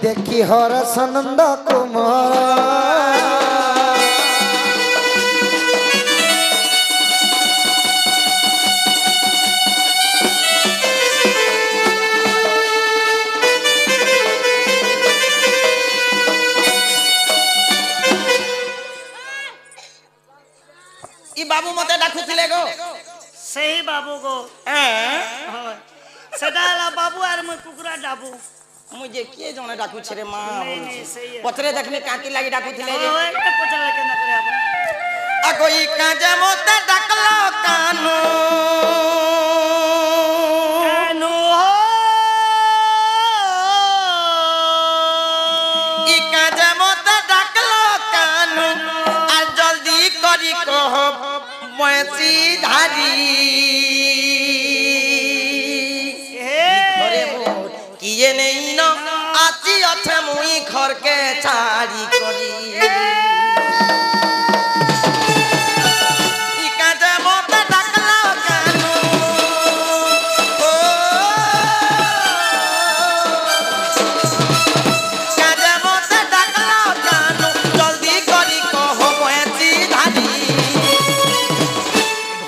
देखी हरस नंद कुमार बाबू मते डाकुथिले गो सही बाबू गो सेटा बाबू आर मैं कुकुरा डाबू मुझे किए जने डाकू छरे मां नहीं सही है पचरे देखने काकी लागि डाकुथिले जे ओए पचरे केना करे आप आ कोई काजे मते डाकलो कानू कानू हो ई काजे मते डाकलो कानू आ जल्दी करी कह मैसी धारी घरे मोर किए नहीं न आती अच्छे मुई घर के चारी करी ई काजे मते डाकलो कानू ओ काजे मते डाकलो कानू जल्दी करी कह मैसी धारी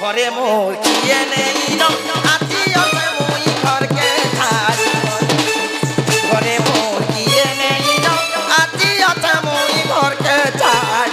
घरे मोर किए नहीं न आती अच्छे मुई घर के चारी घरे मोर किए नहीं न आती अच्छे मुई घर के चारी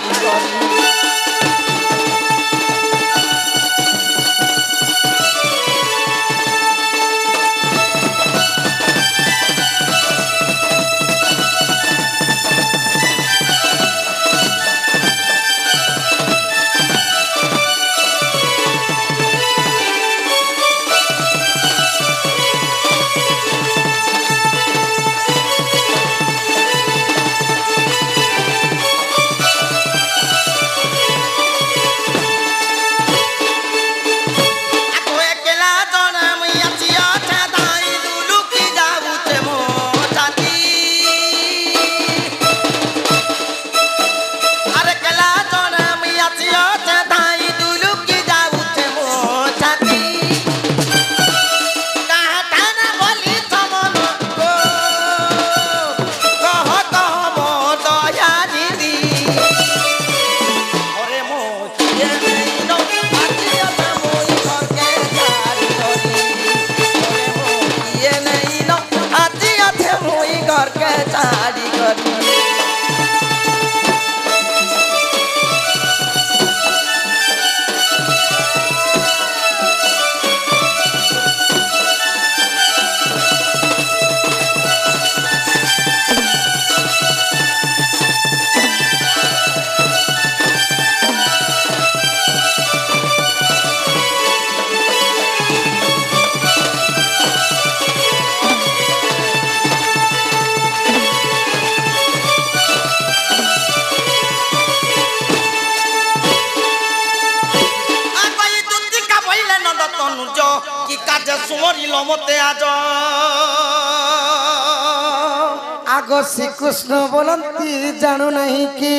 आगो श्री कृष्ण बोलती जानू नहीं कि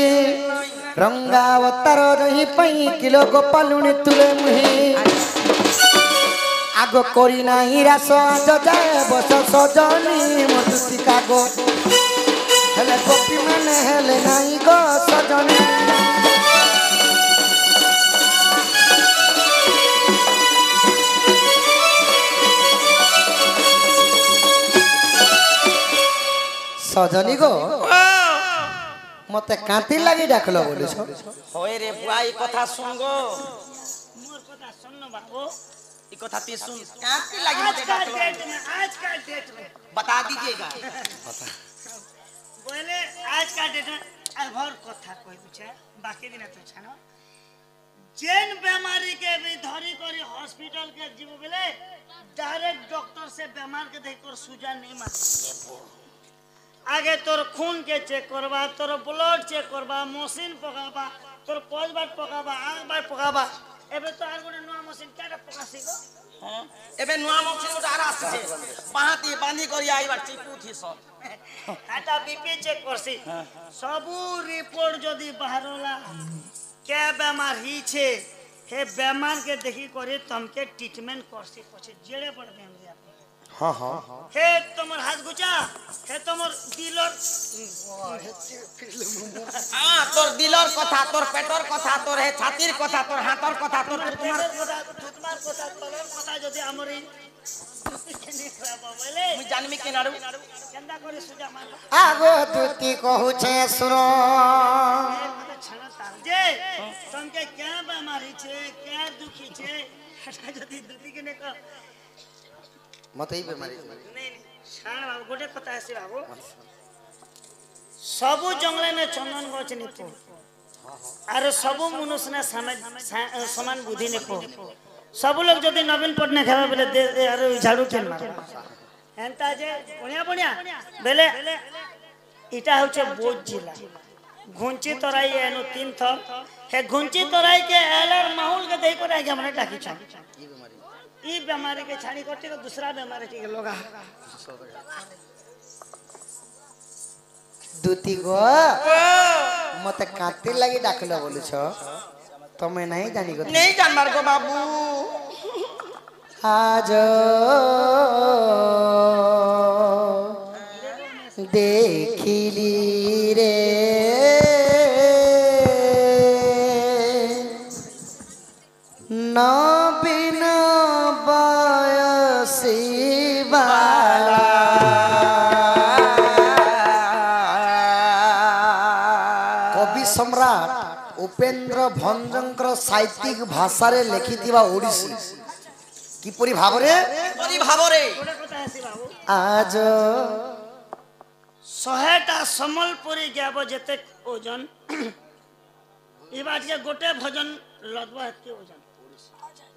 रंगावतार रही पई किलो गोपालुनी तुले मुही आगो करी नाही रास आज जाए बस सजनी मधुती कागो हेले गोपी माने हेले नाही गो सजनी सजनी गो मते कांती लागी डाकलो बोलिस होय रे बुआ ई कथा सुन गो मोर कथा सुन न बाबू ई कथा ती सुन कांती लागी मते डाकलो आज का डेट में बता दीजिएगा बोले आज का डेट में भर कथा कोई पूछे बाकी दिन तो छानो जेन बीमारी के भी धरी करी हॉस्पिटल के जीव बेले डायरेक्ट डॉक्टर से बीमार के देख कर सुजा नहीं मार आगे तोर खून के चेक करबा तोर ब्लड चेक करबा मशीन पकाबा तोर पज बार पकाबा आंख बार पकाबा एबे तो आर गोटे नुआ मशीन केटा पकासी गो हां एबे नुआ मशीन गोटे आरा आसी बाहाती बांधी करी आइबार चिपू थी सब आटा बीपी चेक करसी सबू रिपोर्ट जदी बाहरला क्या बीमार ही छे हे बीमार के देखी करे तमके ट्रीटमेंट करसी पछे जेड़े पड़ बेम दिया हां हां हे तुमर हाथ गुचा হে তোমার দিলর তোর দিলর কথা, তোর পেটর কথা, তোর হে ছাতির কথা, তোর হাতর কথা, তোর তোমার কথা তোমার কথা তলর কথা যদি আমার মুই জানমি কেনাড়ু কেন্দা করে সুজা মারবা আগো দুতি কহুছে শুন ছাড়া তার যে তোমাকে কে বেমারি ছে কে দুঃখী ছে সেটা যদি দুটিকে নে কো মতেই বেমারি নেই শান বাবু গোটে কথা আছে বাবু सबु जंगले में चंदन गछ निपो और सबु मनुष्य ने समान बुद्धि निपो सब लोग जदि नवीन पटनायक हेबे बेले दे और झाड़ू केन मार एंता जे बढ़िया बढ़िया बेले इटा होचे बोध जिला घुंची तराई एनु 3 थर हे घुंची तराई के एलर माहौल के देई करे आगे हमने टाकी छ ई बीमारी के छाड़ी करते को दूसरा बीमारी के लोगा দুতি গো মতে কাটি লাগি ডাকলো বলিছ তুমি নাই জানি গো नहीं जानबार गो बाबू আজ দেখিলি রে নবীন বয়সী বালা কবি সম্রাট উপেন্দ্র ভঞ্জঙ্কর সাহিত্যিক ভাষারে লেখিথিবা ওড়িশী কিপরি ভাবরে ओरी भाबरे गोटे কথা আছে বাবু আজ 100টা সম্বলপুরি গাব যেতে ওজন এই বাটকে গোটে ভজন লদবা হেতকে ওজন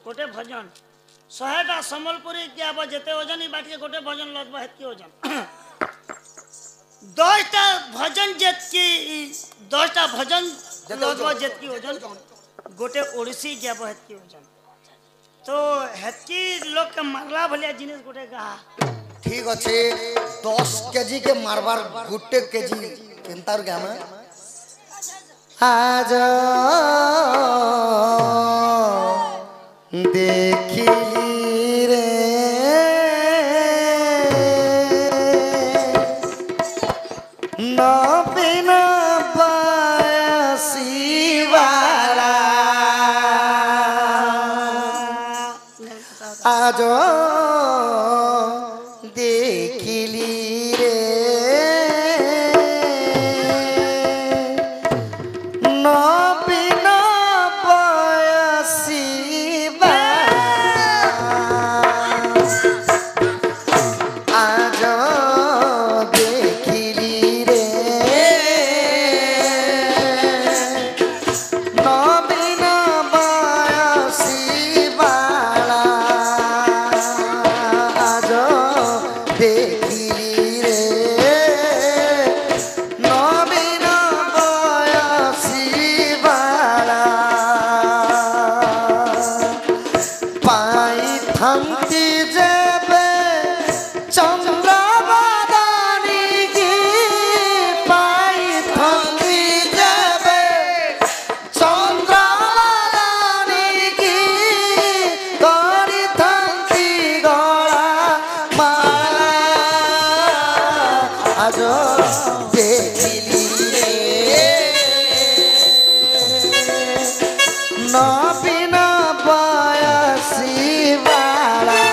গোটে ভজন 100টা সম্বলপুরি গাব যেতে ওজন এই বাটকে গোটে ভজন লদবা হেতকে ওজন 10টা ভজন যেতকি 10টা ভজন লদবা যেতকি ওজন গোটে ওড়িশি গাব হেতকি ওজন তো হেতকি লোক के मारला भलिया जिनिस गोटे गा ঠিক আছে 10 কেজি কে মারবার গুটে কেজি কেনতার গাম আজ দেখিলি রে নবীন বয়সী বালা আজ দেখিলি রে নবীন বয়সী আজ দেখিলি রে নবীন বয়সী বালা আজ দেখিলি রে নবীন বয়সী বালা পাই থামতি যাবে চন্দ্রবদনী কি পাই থামতি যাবে চন্দ্রবদনী কি করি থামতি গলা মালা আজ দেখিলি রে নবীন বয়সী বালা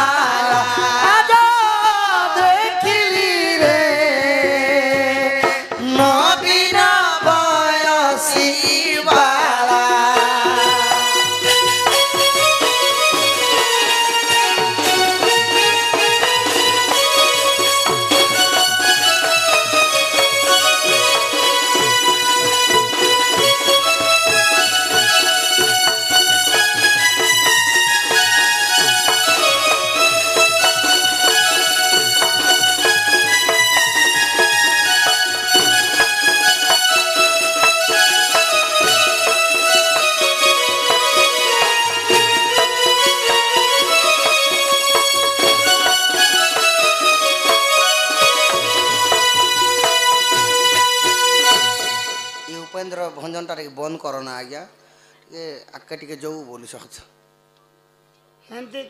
बाला आज देखिली रे नवीन बयसी बाला ଉପେନ୍ଦ୍ର ଭଞ୍ଜନଟା ଟିକେ ବନ୍ଦ କର ନା ଆଜ୍ଞା ଟିକେ ଆକେ ଟିକେ ଯୋଉ ବୋଲୁଛ ହେନ୍ତି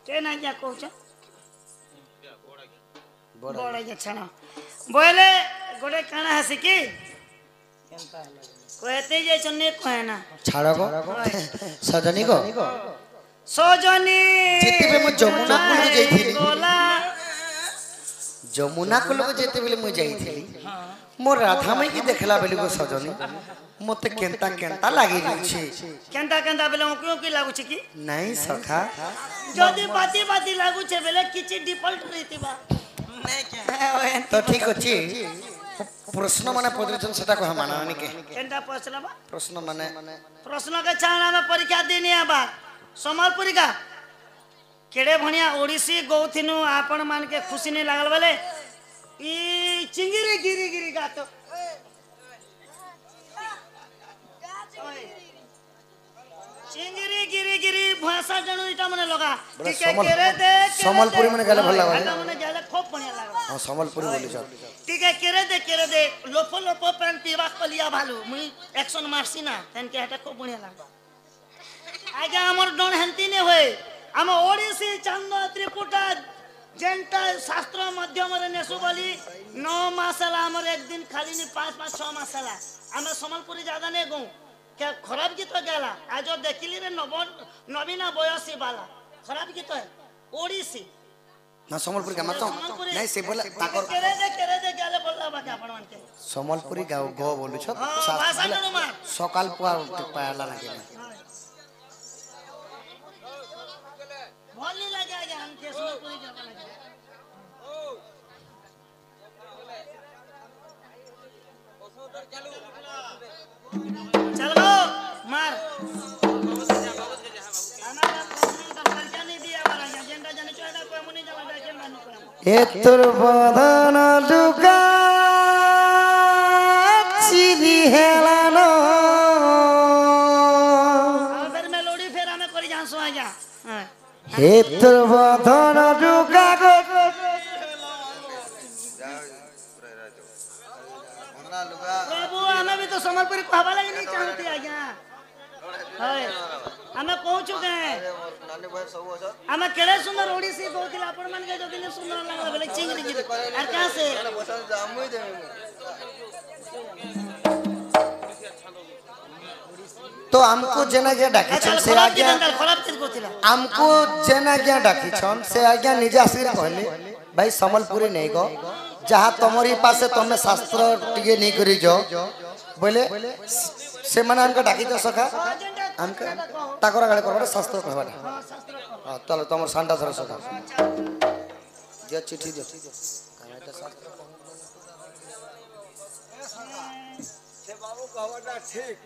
କେନ୍ ଆଜ୍ଞା କହୁଛ ବଡ଼ ଆଜ୍ଞା ଛାଣ ବୋଇଲେ ଗୋଟେ କାଣା ହେସି କି କହେତେ ଯାଇଛନ୍ କହେ ନା ଛାଡ଼ ଗୋ ସଜନୀ ଗୋ ସଜନୀ ଯେତେବେଳେ ମୁଁ ଯମୁନା କୂଳକୁ ଯାଇଥିଲି ଗଲା ଯମୁନା କୂଳକୁ ଯେତେବେଳେ ମୁଁ ଯାଇଥିଲି ମୋ ରାଧା ମାଇକି ଦେଖିଲା ବେଳକୁ ସଜନୀ ମତେ କେନ୍ତା କେନ୍ତା ଲାଗି ଯାଉଛି କେନ୍ତା କେନ୍ତା ବେଲେ ଉକି ଉକି ଲାଗୁଛି କି ନାଇଁ ସଖା ଯଦି ବାତି ବାତି ଲାଗୁଛେ ବେଲେ କିଛି ଡିଫଲ୍ଟ ରହିଥିବା ତ ଠିକ ଅଛି ପ୍ରଶ୍ନ ମାନେ ପଚାରୁଛନ୍ତି ସେଟା କହ ମାନାନି କେ କେନ୍ତା ପ୍ରଶ୍ନ ବା ପ୍ରଶ୍ନ ମାନେ ପ୍ରଶ୍ନ କେ ଛାଣ ଆମେ ପରୀକ୍ଷା ଦେଇନି ଆବା ସମ୍ବଲପୁରୀ का केड़े भणिया ओडिसी गौथिनु आपण मान के खुशी नहीं लागल बेले ई चिंगिरी गिरी गिरी गात चिंगिरी गिरी गिरी भाषा जणु इटा मने लगा ठीक है केरे दे सम्बलपुरी मने गाले भल लागल आटा मने गाले खूब बढ़िया लागल हां सम्बलपुरी बोली छ ठीक है केरे दे लोपो लोपो पेन पीवा कलिया भालू मुई एक्शन मारसी ना तन के हटा खूब बढ़िया लागल आगे हमर डन हंती ने होय हम ओडिसी चंद त्रिपुटा जेंटा शास्त्र माध्यम रे नेसु बोली 9 मासला हमर एक दिन खाली नि 5 6 मासला हम सम्बलपुरी ज्यादा ने गौ क्या खराब गीत गेला आज देखिली रे नवीना बयसी बाला खराब गीत है ओडिसी ना सम्बलपुरी का मत नहीं से बोला ताकर केरे दे गेले बोलला बाकी आपण मान के सम्बलपुरी गाओ गो बोलु छ भाषा जणु मार सकाल पुआ पाला लागे भल नहीं लगे आगे हम के सम्बलपुरी जाबा लगे चल गो मार हमारा परिचय नहीं दिया वाला एजेंडा जाने चाहिए कोई मुनी जमा बैठे मान को एतुर बदन लुका चिरी हेलानो फिर मेलोडी फिर हमें करी जानसो आजा हां एतुर बदन लुका गो प्रभु हमें भी तो सम्बलपुरी कहबा लगे नहीं चाहती आज्ञा हाय हमें पहुंचू गए हमें केड़े सुंदर ओडिसी कहतिला आपण मान के जदी ने सुंदर लागला बोले चिंगरी गिरी और कहां से तो हमको जेना गया डाकी छन से आज्ञा खराब चीज कहतिला हमको जेना गया डाकी छन से आज्ञा निजे आसिर कहले भाई सम्बलपुरी नहीं गो जहाँ तमरी पासे तमे शास्त्र टिके नहीं करी जो बोले से माने हमके डाकी तो सखा हमके ताकरा गाले करबा शास्त्र कहबा हां चलो तमर सांडा धर सखा जे चिट्ठी दे काटा शास्त्र से बाबू कहवाटा ठीक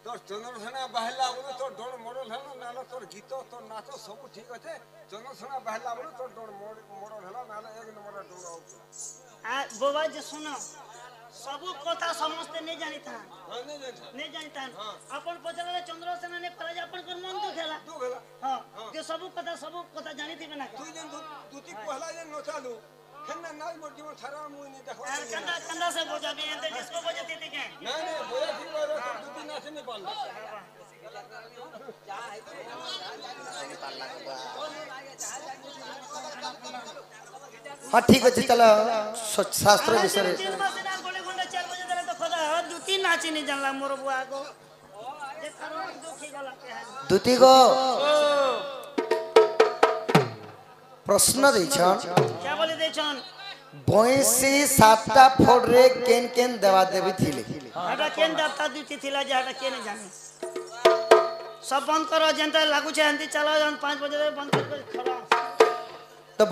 तोर चंद्रसेना बहला बोलो तोर डोर मोड़ल हलो नालो तोर गीत तोर नाच सब ठीक আছে चंद्रसेना बहला बोलो तोर डोर मोड़ल हलो नालो एक नंबर डोर आउ आ बोबा जे सुनो सब कथा समस्त नहीं जानिता नहीं जानिता अपन पचरले चंद्रसेना ने पराज अपन कर मन तो खेला हां जे सब कथा जानि थी ना तू जन दूती पहला जन न चालू खन्ना नाल मोर जीवन थारा मुई नहीं देखो यार कंदा से बजा भी एंते जिसको बजती थी के नहीं बोला ठीक बात दूती नाच नहीं पाल हाँ ठीक है चलो शास्त्र विषय 3 मास ना गोले घंटा 4 बजे देले तो खदा दूती नाची नहीं जानला मोर बुआ को जे थारो दुखी गला के दूती को प्रश्न देछन क्या बोले देछन बंसी सातटा फोड़रे केन केन देवा देवी थिले हटा केन देवता दुती थिला जे हटा केने जाने सब बंद करो जनता लागू छे हंती चलो जन 5 बजे बंद कर खड़ा तो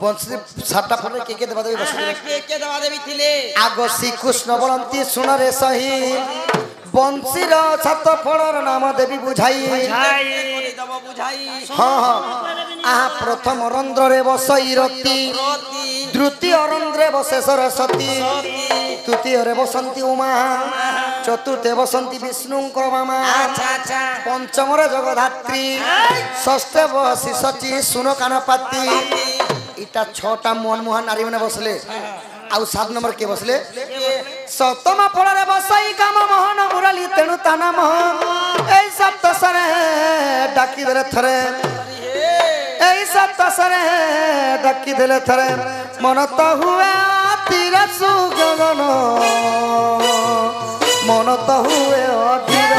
बंसी सातटा फोड़रे के देवा देवी बसले के दवा देवी थिले आगो श्री कृष्ण बोलंती सुन रे सही बंसीर सात फोड़र नाम देवी बुझाई भाई दब बुझाई हाँ हाँ आहा प्रथम रंध्र रे बसई रति द्वितीय रंध्रे बसे सरस्वती तृतीय रे बसंती उमा चतुर्थे बसंती विष्णुंकर मामा अच्छा पंचम रे जगधात्री षष्ठे बसी सची सुन कानपाती इटा छटा मनमोहन नारी माने बसले आउ 7 नंबर के बसले सप्तम फल रे बसई काम मोहन मुरली तेणु ताना मोहन ए सप्त सरे डाकी दरे थरे ए सप्त सरे डाकी देले थरे मन तो हुए तीर सुगगन मन तो हुए अधीर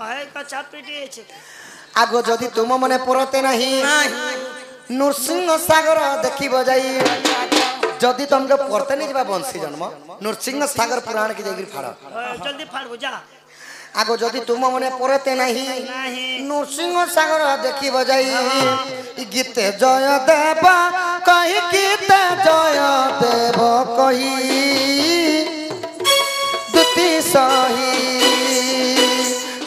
है का चापीटी छे आगो जदि तुम मने परते नहीं नृसिंह सागर देखिब जाई जदि तुमके परते नहीं जीवा बंशी जन्म नृसिंह सागर पुराण के जगिर फाड़ जल्दी फाड़ जा आगो जदि तुम मने परते नहीं नृसिंह सागर देखिब जाई गीते जय देव कही गीते जय देव कही दुति सही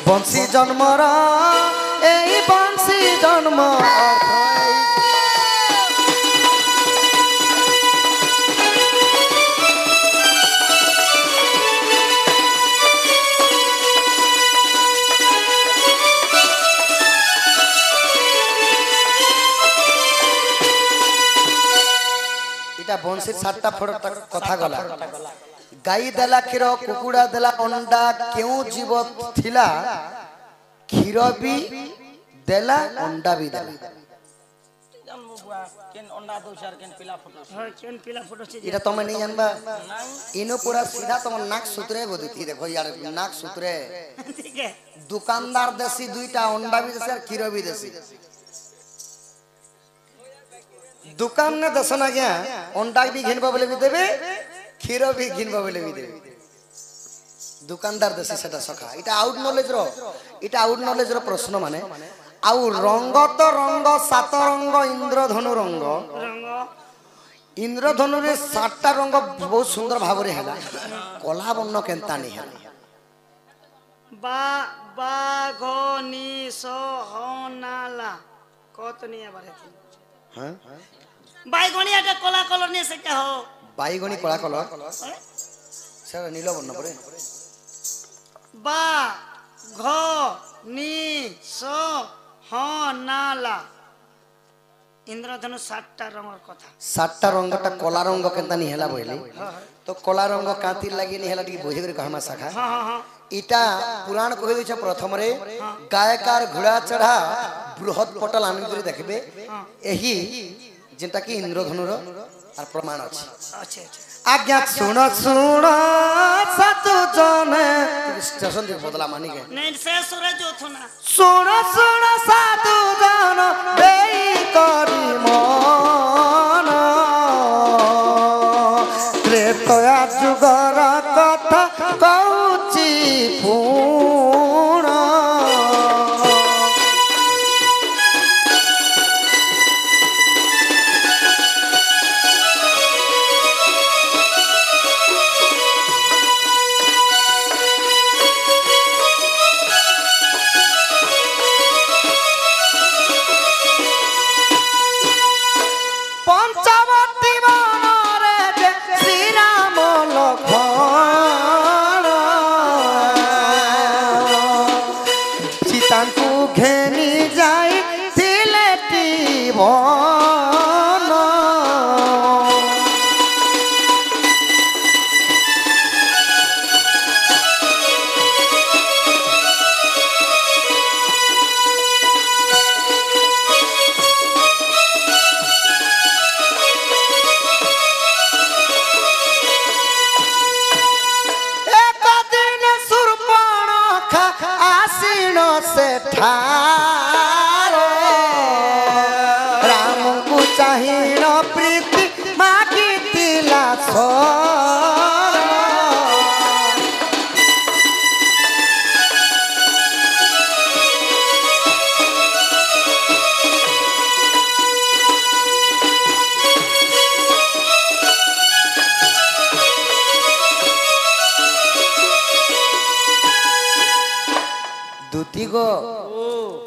बंशी जन्मर এই বংশী জন্ম এটা বংশীর 7টা ফটো কথা গলা গাই দেলা ক্ষীর কুকুড়া দেলা অন্ডা কেউ জীব থিলা ক্ষীর বি देला अंडा भी देला केन अंडा दो चार केन पीला फोटो हां केन पीला फोटो छे इटा तमे नहीं जानबा इनो पूरा सीधा तम नाक सूत्रे गोदती देखो यार नाक सूत्रे ठीक है दुकानदार देसी दुईटा अंडा भी देसी और खीरो भी देसी दुकान ने दसना गया अंडा भी घिनबा बोले भी देबे खीरो भी घिनबा बोले भी देबे दुकानदार देसी सेटा सखा इटा आउट नॉलेज रो प्रश्न माने आउ रंग तो रंग 7 रंग इंद्रधनु रंग इंद्रधनु रे 7टा रंग बहुत सुंदर भाव रे हैला कला वर्ण केनता नहीं है बा बा घो नी सो हो नाला कत नहीं बारे हां बाईगणी এটা কলা কলর নিয়ে সে কে हो बाईगणी कला कलर सर नीलो वर्ण परे बा घो नी सो हो नाला इंद्रधनु 7टा रंगर कथा 7टा रंगटा कला रंग केनता नहीं हैला बोली तो कला रंग कांति लागि नहीं हैला टी बोझे कर कहमा शाखा हां हां हां इटा पुराण कहि दिछ प्रथम रे गायकार घोड़ा चढ़ा बृहत पटल आनि करी देखबे एही जेंटा कि इंद्रधनुर आर प्रमाण अछि अच्छा अच्छा आज्ञा सुन सुन सातु जने स्टेशन दे बदला मानी के नहीं से सूरज उठना सुन सुन सातु जन देई करी मन त्रेतया जुगर कथा कहूची पुण पंचवटी बनरे जे श्री राम लखन ଥାରେ ରାମକୁ ଚାହିଁନ ପ୍ରୀତି ମାଗିଥିଲା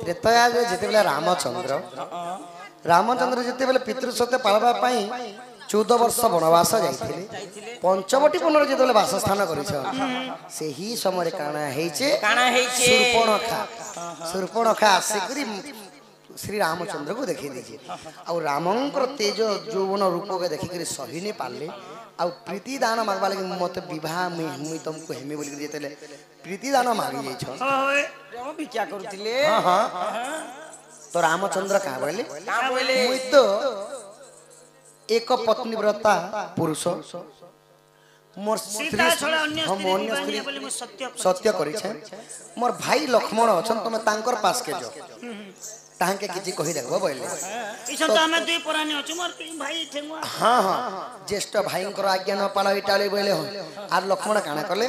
ତ୍ରେତୟାରେ ଯେତେବେଳେ ରାମଚନ୍ଦ୍ର ଯେତେବେଳେ ପିତୃ ସତ୍ୟ ପାଳବା ପାଇଁ 14 ବର୍ଷ ବନବାସ ଯାଇଥିଲେ ପଞ୍ଚବଟୀ ବନରେ ଯେତେବେଳେ ବାସସ୍ଥାନ କରିଛନ୍ ସେହି ସମୟରେ କାଣା ହେଇଛେ ଶୂର୍ପଣଖା ଆସିକରି ଶ୍ରୀ ରାମଚନ୍ଦ୍ରକୁ ଦେଖେଇ ଦେଇଛେ ଆଉ ରାମଙ୍କର ତେଜ ଯୌବନ ରୂପକେ ଦେଖିକରି ସହି ନି ପାରିଲେ ଆଉ ପ୍ରୀତି ଦାନ ମାଗବା ଲାଗି ମତେ ବିବାହ ମୁଇଁ ତମକୁ ହେମି ବୋଲିକରି ଯେତେବେଳେ ପ୍ରୀତି ଦାନ ମାଗି ଯାଇଛନ୍ ଭିକ୍ଷା କରୁଥିଲେ तो रामचंद्र कहाँ बोले मुई तो एक पत्नी व्रता पुरुष मोर स्त्री हम अन्य स्त्री सत्य करी मोर भाई लक्ष्मण अछन तमे तांकर पास के जो तांके किछि कहि देखबो बोले इसन तो हमें दुई पुरानी अछु मोर भाई ठेंगुआ हां हां ज्येष्ठ भाईंकर आज्ञा न पालो इटाले बोले हो आर लक्ष्मण काना करले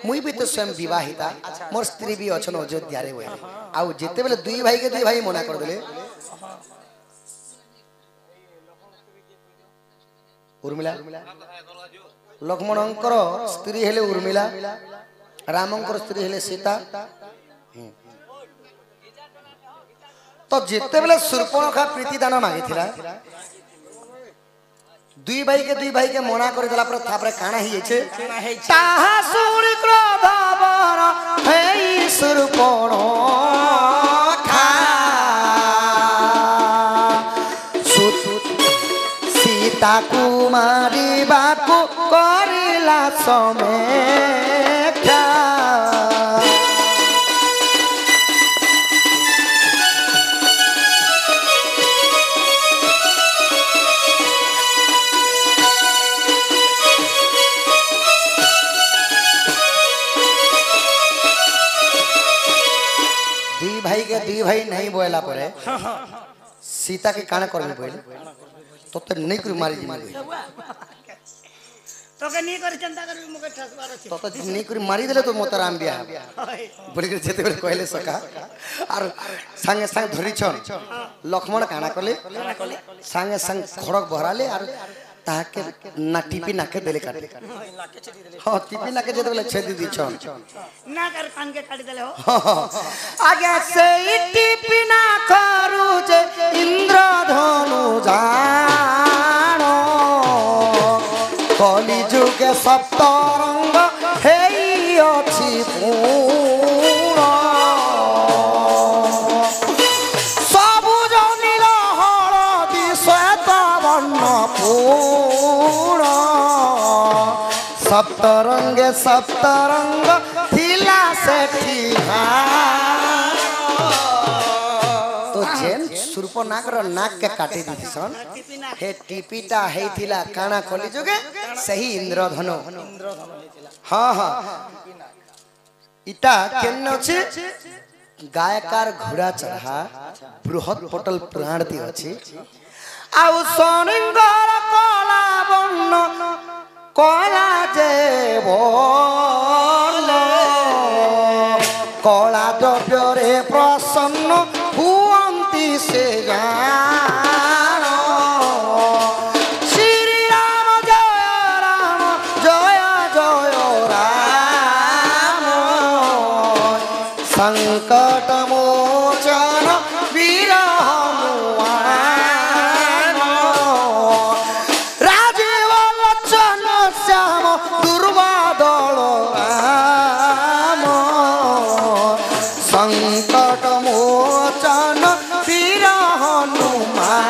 मुई भी तो स्वयं विवाहिता मोर स्त्री भी अछन अयोध्या रे बोले आउ जेते बेले दुई भाई के दुई भाई मना कर देले उर्मिला लक्ष्मणंकर स्त्री हेले उर्मिला रामंकर स्त्री हेले सीता तो जेते बेले शूर्पणखा प्रीति दान मागिथिला दुई भाई के मना कर देला पर थापरे काना ही छे ताहा सुरि क्रोध बर हेई शूर्पणखा सीता कुमारी बाकु करिला समेक्षा दुई भाई नहीं बोला परे सीता के काना करबे बोले तो नहीं कर मारी जिमा तो के नहीं कर चिंता कर मुके ठसबार अछि तो नहीं कर मारी देले तो मोत राम बियाह बोली के जेते बेले कहले सका और संगे संग धरि छन लक्ष्मण काना करले संगे संग खड़क भराले और ताके ना टिपी नाके देले काटे हां टिपी नाके जेते बेले छेदी दी छन ना कर कान के काटी देले हो आगे से टिपी ना करू जे इंद्रधनु जानो कलि जुगे सप्तरंग हेई अछि पूर्ण सबुज नील हळदी श्वेत वर्ण पूर्ण सप्तरंग थिला सेठी तो जेन शूर्पणखा नाक के काटी दिसन हे टिपीटा हेथिला काना कलि जुगे सही इंद्रधनु हां हां इटा केन अछि गायकार घोड़ा चढ़ा बृहत पटल प्राणती अछि आउ सोनिंगर कला वर्ण कला जे बोले कला द्रव्य रे प्रसन्न हुअंती से जानो श्री राम जय राम संकट मोचन वीर हनुमान राजीव लोचन श्याम दुर्वादल राम संकट मोचन वीर हनुमान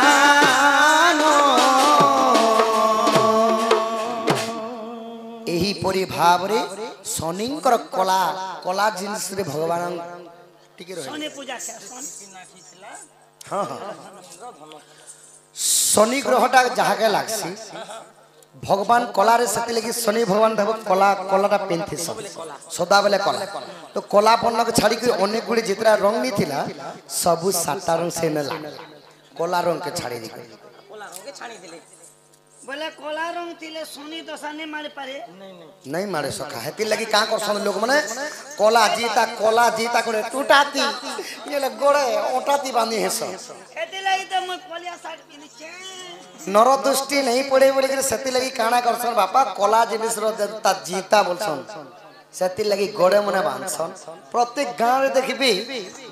एही परि भाव रे शनिंकर कला कला जिनिस रे भगवान टिके रहे सोने पूजा के हां हां शनि ग्रहटा जहा के लागसी भगवान कलारे से लगी शनि भगवान देव कला कलाटा पिंथि सदा बेले कला तो कला बन्न के छाड़ी के अनेक गुड़ी जितना रंग नहीं थिला सबु सातटा रंग से नेला कला रंग के छाड़ी दी बोले कोला रंग तिले सोनी दशा नहीं मारे पारे नहीं मारे सका है तिल लगी कहां कर सन लोग माने कोला जीता करे टूटाती ये ले गोड़े ओटाती बांधी है सब एते लगी तो मैं कोलिया साइड पिनी छे नर दृष्टि नहीं पड़े बोले कि सेति लगी काना कर सन बापा कोला जिनिस रो ता जीता बोलसन सेति लगी गोड़े मने बांधसन प्रत्येक गांव रे देखबी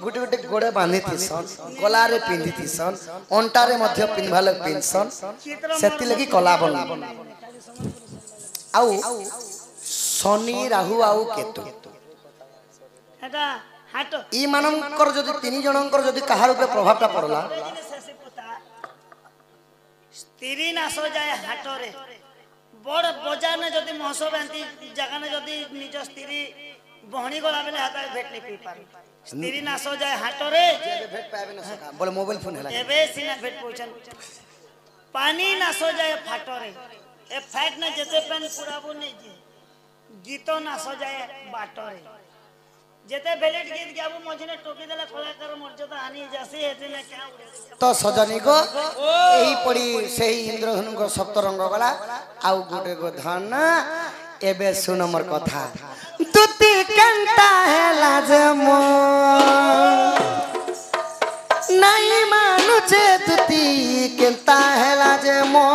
गुटे गुटे गोड़े बांधी थिसन कोला रे पिंधी थिसन ओंटा रे मध्य पिनभा लग पिनसन सेति लगी कोला बन आउ शनि राहु आउ केतु एटा हाटो ई मानकर जदि तीन जनकर जदि कहार ऊपर प्रभावटा पड़ला स्त्री नाश जाए हाटो रे बड़ बजार ने जदि महोत्सव एंती जगह ने जदि निज स्त्री बहनी गला बेले हाथ भेट नहीं पी पार स्त्री नाश जाए हाटो रे भेट पाबे न सका बोले मोबाइल फोन हला एबे सिना भेट पहुंचन पानी नाश जाए फाटो रे ए फैट ने जते पेन पुराबो नहीं जे गीतो नाश जाए बाटो रे जेते बेलेट गीत गाबो मझने टोकी देला कलाकार मर्यादा हानि जासी एते ने क्या उड़े तो सजनी को यही पड़ी सही इंद्रधनु को सप्तरंग गला आउ गुटे को धन एबे सुन मोर कथा तुति कंता है लाज मो नहीं मानु छे तुति कंता है लाज मो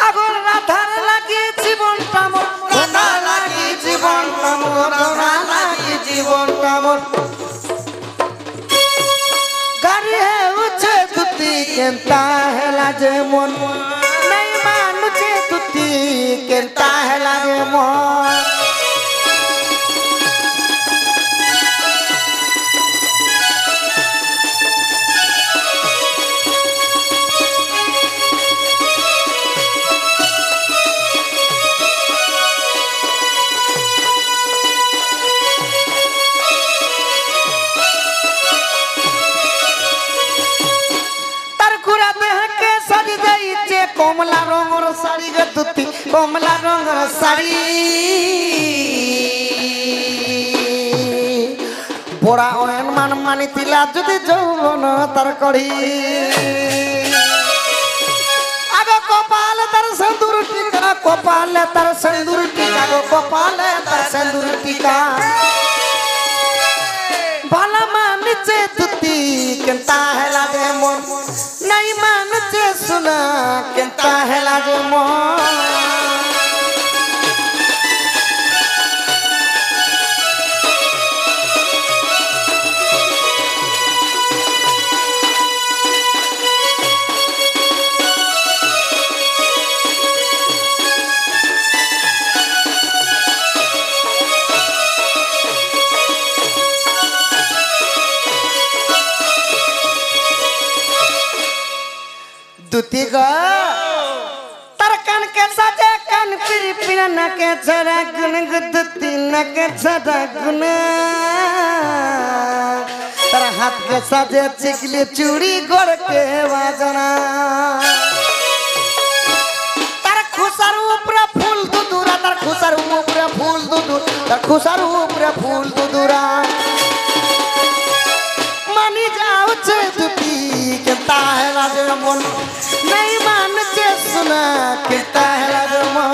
अगर राधार लागी जीवन टामो राधा लागी जीवन टामो राधा लागी जीवन टामो केंता है लाजे मन नहीं मानु छे तुती केंता है लाजे मन कमला रंगर साड़ी गे तुती कमला रंगर साड़ी बड़ा अयन मान मानी तिला जदि जौवन तार कड़ी आगो कपाल तार सिंदूर टीका कपाल तार सिंदूर टीका गो कपाल तार सिंदूर टीका भला मानी चे तुती केंता है लागे मन नहीं मान चे सुना केंता है लागे मन दुती गो तर कान के सजे कान पिरी पिना न के छरा गुन गुदती न के छरा गुन तर हाथ के सजे चिकली चूड़ी गोड़ के वाजना तर खुसर ऊपर फूल दुदुरा तर खुसर ऊपर फूल दुदुरा तर खुसर ऊपर फूल दुदुरा मानी जाओ छे दुती केता है लाजे मन नहीं मान चे सुना केता है लाजे मन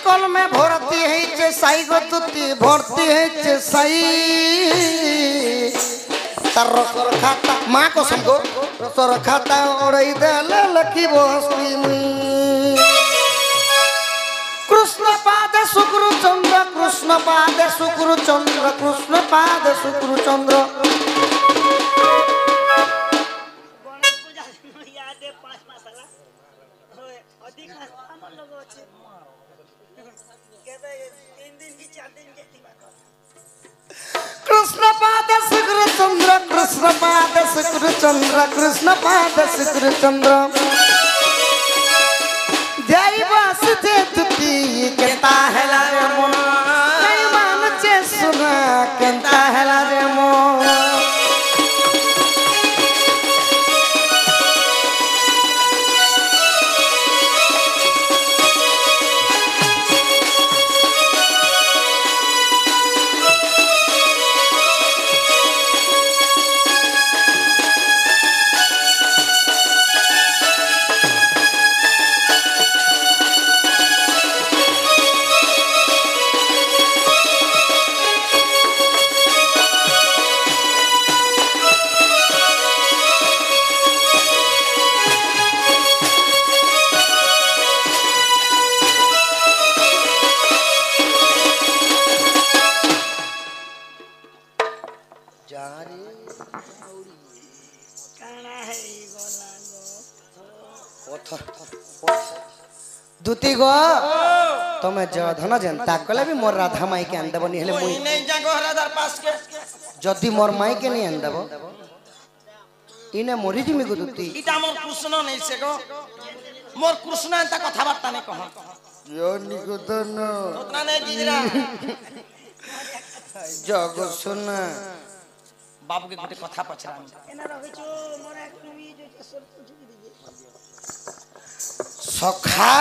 कल में भरती है चे साई गो तुती भरती है चे साई तर रसर खाता माँ को समझो रसर खाता ओड़ई देले लकी बस्ती में कृष्ण पाद शुक्र चंद्र कृष्ण पाद शुक्र चंद्र कृष्ण पाद शुक्र चंद्र गणेश पूजा याद है 5 मसाला अधिक हमन लोग अच्छे कहते 3 दिन की 4 दिन के थी बात কৃষ্ণ পাদ শুক্রচন্দ্র কৃষ্ণ পাদ শুক্রচন্দ্র যাই বাসছে দুটি কেতা হেলা রে মন যাই মানছে সুনা কেতা হেলা রে মন দুতি গো তুমি ধন যেন্তা কলে বি মোর রাধা মাইকে আনদেব নি হেলে মুই नहीं जा गोहरादार पास के যদি মোর মাইকে নি আনদেব ইনে মরি জিমি গো দুতি इटा मोर कृष्ण नहीं से गो मोर कृष्ण एंता कथा बार्ता नहीं कह यो निगदन उतना नहीं गिरा जग सुना बाबू के गोटे कथा पछरा एना रहिছো मोर एक তুমি যে সব কিছু দিবে सखा